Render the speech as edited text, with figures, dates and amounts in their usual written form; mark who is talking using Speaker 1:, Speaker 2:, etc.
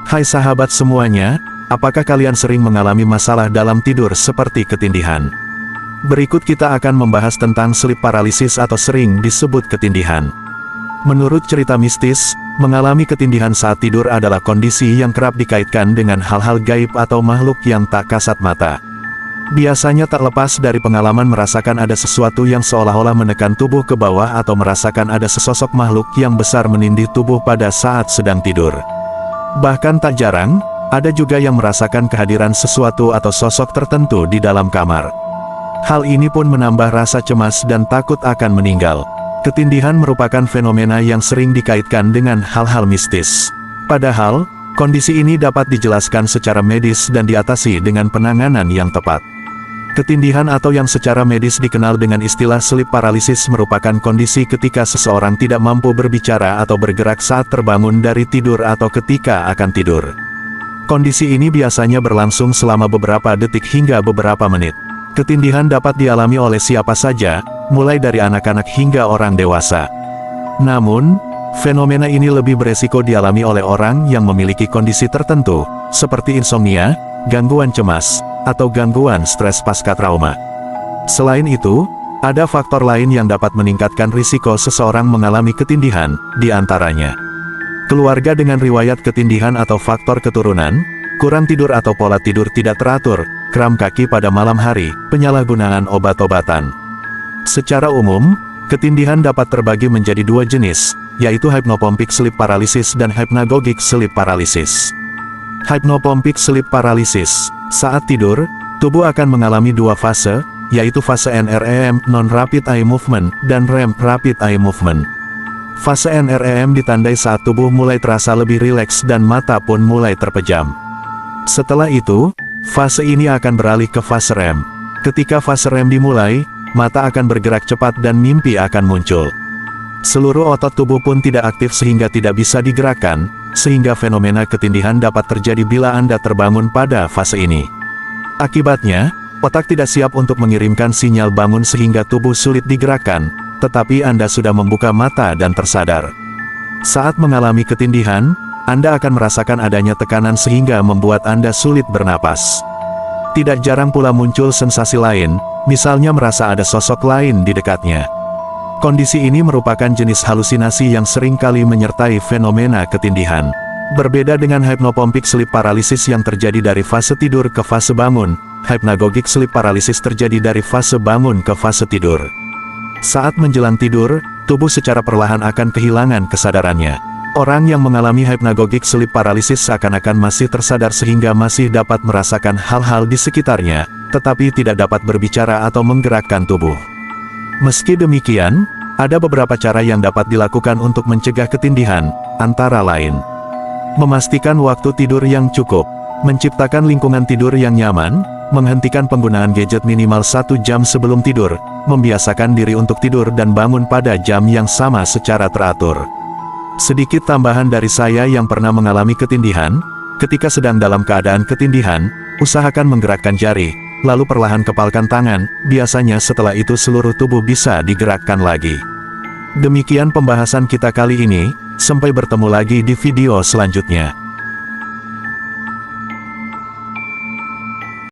Speaker 1: Hai sahabat semuanya, apakah kalian sering mengalami masalah dalam tidur seperti ketindihan? Berikut kita akan membahas tentang sleep paralysis atau sering disebut ketindihan. Menurut cerita mistis, mengalami ketindihan saat tidur adalah kondisi yang kerap dikaitkan dengan hal-hal gaib atau makhluk yang tak kasat mata. Biasanya tak lepas dari pengalaman merasakan ada sesuatu yang seolah-olah menekan tubuh ke bawah atau merasakan ada sesosok makhluk yang besar menindih tubuh pada saat sedang tidur. Bahkan tak jarang, ada juga yang merasakan kehadiran sesuatu atau sosok tertentu di dalam kamar. Hal ini pun menambah rasa cemas dan takut akan meninggal. Ketindihan merupakan fenomena yang sering dikaitkan dengan hal-hal mistis. Padahal, kondisi ini dapat dijelaskan secara medis dan diatasi dengan penanganan yang tepat. Ketindihan atau yang secara medis dikenal dengan istilah sleep paralysis merupakan kondisi ketika seseorang tidak mampu berbicara atau bergerak saat terbangun dari tidur atau ketika akan tidur. Kondisi ini biasanya berlangsung selama beberapa detik hingga beberapa menit. Ketindihan dapat dialami oleh siapa saja, mulai dari anak-anak hingga orang dewasa. Namun, fenomena ini lebih beresiko dialami oleh orang yang memiliki kondisi tertentu, seperti insomnia, gangguan cemas, atau gangguan stres pasca trauma. Selain itu, ada faktor lain yang dapat meningkatkan risiko seseorang mengalami ketindihan, di antaranya keluarga dengan riwayat ketindihan atau faktor keturunan, kurang tidur atau pola tidur tidak teratur, kram kaki pada malam hari, penyalahgunaan obat-obatan. Secara umum, ketindihan dapat terbagi menjadi dua jenis, yaitu hypnopompic sleep paralysis dan hypnagogic sleep paralysis. Hypnopompic sleep paralysis. Saat tidur, tubuh akan mengalami dua fase, yaitu fase NREM non-rapid eye movement dan REM rapid eye movement. Fase NREM ditandai saat tubuh mulai terasa lebih rileks dan mata pun mulai terpejam. Setelah itu, fase ini akan beralih ke fase REM. Ketika fase REM dimulai, mata akan bergerak cepat dan mimpi akan muncul. Seluruh otot tubuh pun tidak aktif sehingga tidak bisa digerakkan, sehingga fenomena ketindihan dapat terjadi bila Anda terbangun pada fase ini. Akibatnya, otak tidak siap untuk mengirimkan sinyal bangun sehingga tubuh sulit digerakkan, tetapi Anda sudah membuka mata dan tersadar. Saat mengalami ketindihan, Anda akan merasakan adanya tekanan sehingga membuat Anda sulit bernapas. Tidak jarang pula muncul sensasi lain, misalnya merasa ada sosok lain di dekatnya. Kondisi ini merupakan jenis halusinasi yang sering kali menyertai fenomena ketindihan. Berbeda dengan hypnopompic sleep paralysis yang terjadi dari fase tidur ke fase bangun, hypnagogic sleep paralysis terjadi dari fase bangun ke fase tidur. Saat menjelang tidur, tubuh secara perlahan akan kehilangan kesadarannya. Orang yang mengalami hypnagogic sleep paralysis seakan-akan masih tersadar sehingga masih dapat merasakan hal-hal di sekitarnya, tetapi tidak dapat berbicara atau menggerakkan tubuh. Meski demikian, ada beberapa cara yang dapat dilakukan untuk mencegah ketindihan, antara lain memastikan waktu tidur yang cukup, menciptakan lingkungan tidur yang nyaman, menghentikan penggunaan gadget minimal 1 jam sebelum tidur, membiasakan diri untuk tidur dan bangun pada jam yang sama secara teratur. Sedikit tambahan dari saya yang pernah mengalami ketindihan, ketika sedang dalam keadaan ketindihan, usahakan menggerakkan jari, lalu perlahan kepalkan tangan, biasanya setelah itu seluruh tubuh bisa digerakkan lagi. Demikian pembahasan kita kali ini, sampai bertemu lagi di video selanjutnya.